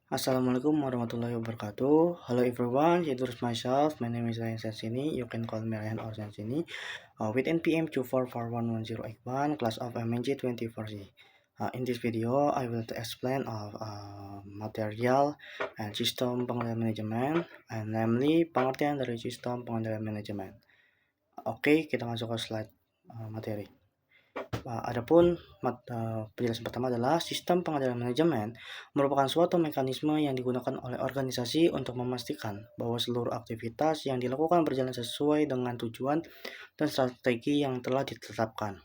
Assalamualaikum warahmatullahi wabarakatuh. Hello everyone, introduce myself. My name is Ryan Sensini. You can call me Ryan or Sensini. With NPM 2441181, class of MNG 24C. In this video, I will explain of material and sistem pengendalian manajemen, and namely pengertian dari sistem pengendalian manajemen. Oke, kita masuk ke slide materi. Adapun penjelasan pertama adalah sistem pengendalian manajemen merupakan suatu mekanisme yang digunakan oleh organisasi untuk memastikan bahwa seluruh aktivitas yang dilakukan berjalan sesuai dengan tujuan dan strategi yang telah ditetapkan.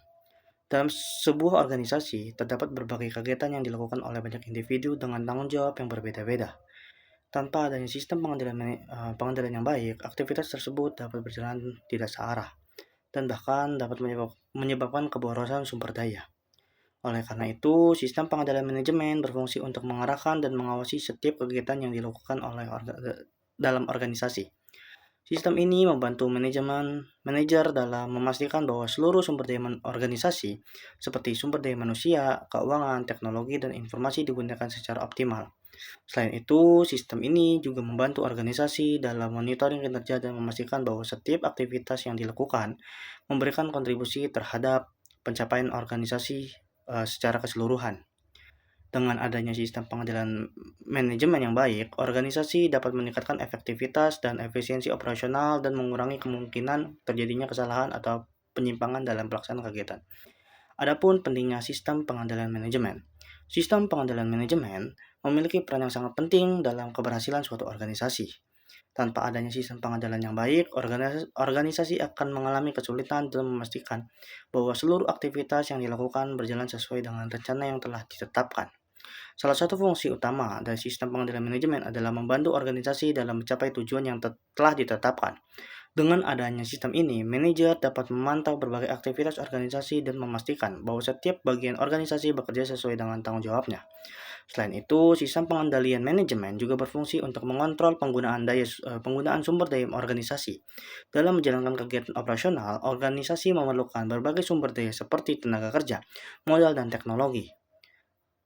Dalam sebuah organisasi, terdapat berbagai kegiatan yang dilakukan oleh banyak individu dengan tanggung jawab yang berbeda-beda. Tanpa adanya sistem pengendalian yang baik, aktivitas tersebut dapat berjalan tidak searah dan bahkan dapat menyebabkan keborosan sumber daya. Oleh karena itu, sistem pengendalian manajemen berfungsi untuk mengarahkan dan mengawasi setiap kegiatan yang dilakukan oleh dalam organisasi. Sistem ini membantu manajer dalam memastikan bahwa seluruh sumber daya organisasi, seperti sumber daya manusia, keuangan, teknologi, dan informasi digunakan secara optimal. Selain itu, sistem ini juga membantu organisasi dalam monitoring kinerja dan memastikan bahwa setiap aktivitas yang dilakukan memberikan kontribusi terhadap pencapaian organisasi secara keseluruhan. Dengan adanya sistem pengendalian manajemen yang baik, organisasi dapat meningkatkan efektivitas dan efisiensi operasional dan mengurangi kemungkinan terjadinya kesalahan atau penyimpangan dalam pelaksanaan kegiatan. Adapun pentingnya sistem pengendalian manajemen. Sistem pengendalian manajemen memiliki peran yang sangat penting dalam keberhasilan suatu organisasi. Tanpa adanya sistem pengendalian yang baik, organisasi akan mengalami kesulitan dalam memastikan bahwa seluruh aktivitas yang dilakukan berjalan sesuai dengan rencana yang telah ditetapkan. Salah satu fungsi utama dari sistem pengendalian manajemen adalah membantu organisasi dalam mencapai tujuan yang telah ditetapkan. Dengan adanya sistem ini, manajer dapat memantau berbagai aktivitas organisasi dan memastikan bahwa setiap bagian organisasi bekerja sesuai dengan tanggung jawabnya. Selain itu, sistem pengendalian manajemen juga berfungsi untuk mengontrol penggunaan sumber daya organisasi. Dalam menjalankan kegiatan operasional, organisasi memerlukan berbagai sumber daya seperti tenaga kerja, modal, dan teknologi.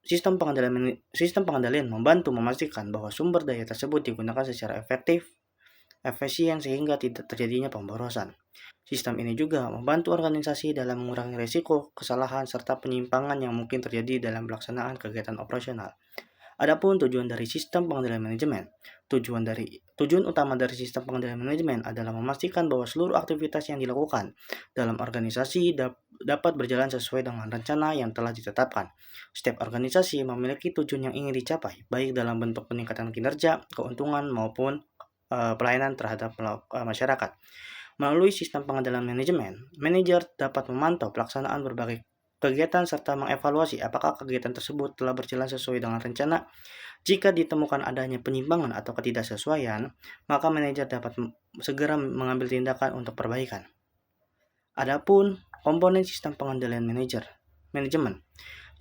Sistem pengendalian membantu memastikan bahwa sumber daya tersebut digunakan secara efisien sehingga tidak terjadinya pemborosan. Sistem ini juga membantu organisasi dalam mengurangi risiko, kesalahan, serta penyimpangan yang mungkin terjadi dalam pelaksanaan kegiatan operasional. Adapun tujuan dari sistem pengendalian manajemen. Tujuan utama dari sistem pengendalian manajemen adalah memastikan bahwa seluruh aktivitas yang dilakukan dalam organisasi dapat berjalan sesuai dengan rencana yang telah ditetapkan. Setiap organisasi memiliki tujuan yang ingin dicapai, baik dalam bentuk peningkatan kinerja, keuntungan, maupun pelayanan terhadap masyarakat. Melalui sistem pengendalian manajemen, manajer dapat memantau pelaksanaan berbagai kegiatan serta mengevaluasi apakah kegiatan tersebut telah berjalan sesuai dengan rencana. Jika ditemukan adanya penyimpangan atau ketidaksesuaian, maka manajer dapat segera mengambil tindakan untuk perbaikan. Adapun komponen sistem pengendalian manajemen.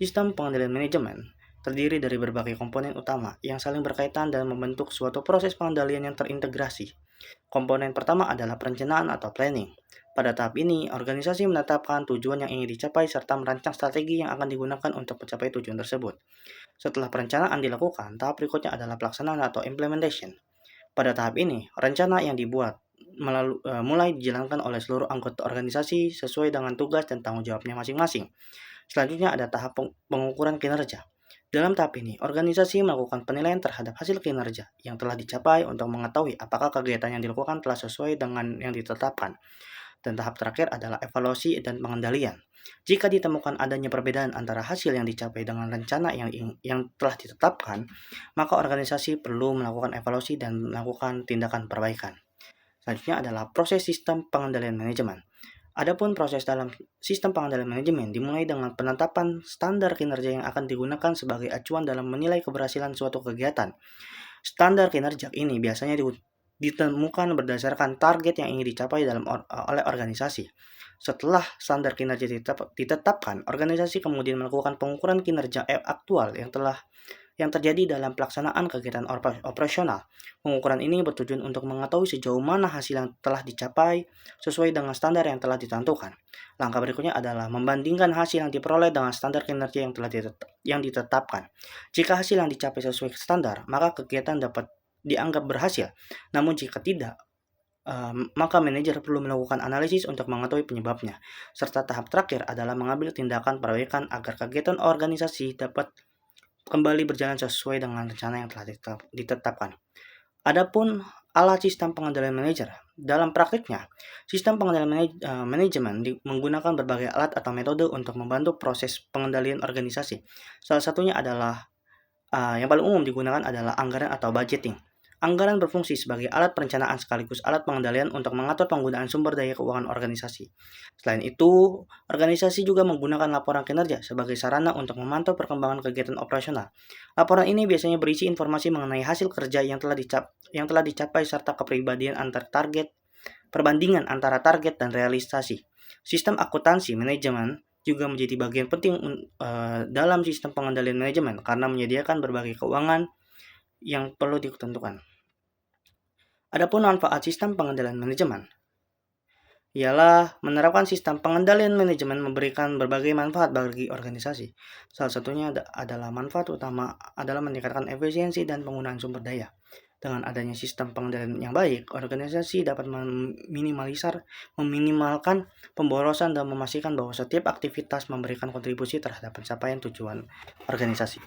Sistem pengendalian manajemen terdiri dari berbagai komponen utama yang saling berkaitan dan membentuk suatu proses pengendalian yang terintegrasi. Komponen pertama adalah perencanaan atau planning. Pada tahap ini, organisasi menetapkan tujuan yang ingin dicapai serta merancang strategi yang akan digunakan untuk mencapai tujuan tersebut. Setelah perencanaan dilakukan, tahap berikutnya adalah pelaksanaan atau implementation. Pada tahap ini, rencana yang dibuat mulai dijalankan oleh seluruh anggota organisasi sesuai dengan tugas dan tanggung jawabnya masing-masing. Selanjutnya ada tahap pengukuran kinerja. Dalam tahap ini, organisasi melakukan penilaian terhadap hasil kinerja yang telah dicapai untuk mengetahui apakah kegiatan yang dilakukan telah sesuai dengan yang ditetapkan. Dan tahap terakhir adalah evaluasi dan pengendalian. Jika ditemukan adanya perbedaan antara hasil yang dicapai dengan rencana yang telah ditetapkan, maka organisasi perlu melakukan evaluasi dan melakukan tindakan perbaikan. Selanjutnya adalah proses sistem pengendalian manajemen. Adapun proses dalam sistem pengendalian manajemen dimulai dengan penetapan standar kinerja yang akan digunakan sebagai acuan dalam menilai keberhasilan suatu kegiatan. Standar kinerja ini biasanya ditemukan berdasarkan target yang ingin dicapai oleh organisasi. Setelah standar kinerja ditetapkan, organisasi kemudian melakukan pengukuran kinerja aktual yang terjadi dalam pelaksanaan kegiatan operasional. Pengukuran ini bertujuan untuk mengetahui sejauh mana hasil yang telah dicapai sesuai dengan standar yang telah ditentukan. Langkah berikutnya adalah membandingkan hasil yang diperoleh dengan standar kinerja yang ditetapkan. Jika hasil yang dicapai sesuai standar, maka kegiatan dapat dianggap berhasil. Namun jika tidak, maka manajer perlu melakukan analisis untuk mengetahui penyebabnya. Serta tahap terakhir adalah mengambil tindakan perbaikan agar kegiatan organisasi dapat kembali berjalan sesuai dengan rencana yang telah ditetapkan. Adapun alat sistem pengendalian manajer, dalam praktiknya, sistem pengendalian manajemen menggunakan berbagai alat atau metode untuk membantu proses pengendalian organisasi. Salah satunya adalah yang paling umum digunakan adalah anggaran atau budgeting. Anggaran berfungsi sebagai alat perencanaan sekaligus alat pengendalian untuk mengatur penggunaan sumber daya keuangan organisasi. Selain itu, organisasi juga menggunakan laporan kinerja sebagai sarana untuk memantau perkembangan kegiatan operasional. Laporan ini biasanya berisi informasi mengenai hasil kerja yang telah dicapai serta kepribadian antar target, perbandingan antara target dan realisasi. Sistem akuntansi manajemen juga menjadi bagian penting dalam sistem pengendalian manajemen karena menyediakan berbagai keuangan yang perlu ditentukan. Adapun manfaat sistem pengendalian manajemen ialah menerapkan sistem pengendalian manajemen memberikan berbagai manfaat bagi organisasi. Salah satunya adalah manfaat utama adalah meningkatkan efisiensi dan penggunaan sumber daya. Dengan adanya sistem pengendalian yang baik, organisasi dapat meminimalkan pemborosan dan memastikan bahwa setiap aktivitas memberikan kontribusi terhadap pencapaian tujuan organisasi.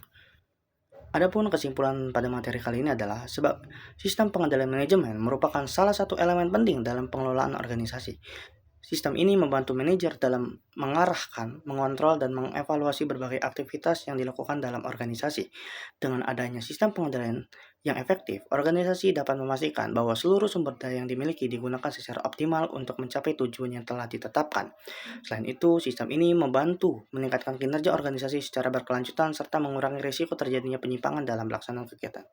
Adapun kesimpulan pada materi kali ini adalah sebab sistem pengendalian manajemen merupakan salah satu elemen penting dalam pengelolaan organisasi. Sistem ini membantu manajer dalam mengarahkan, mengontrol, dan mengevaluasi berbagai aktivitas yang dilakukan dalam organisasi. Dengan adanya sistem pengendalian yang efektif, organisasi dapat memastikan bahwa seluruh sumber daya yang dimiliki digunakan secara optimal untuk mencapai tujuan yang telah ditetapkan. Selain itu, sistem ini membantu meningkatkan kinerja organisasi secara berkelanjutan serta mengurangi risiko terjadinya penyimpangan dalam pelaksanaan kegiatan.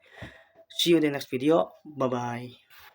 See you in the next video. Bye-bye.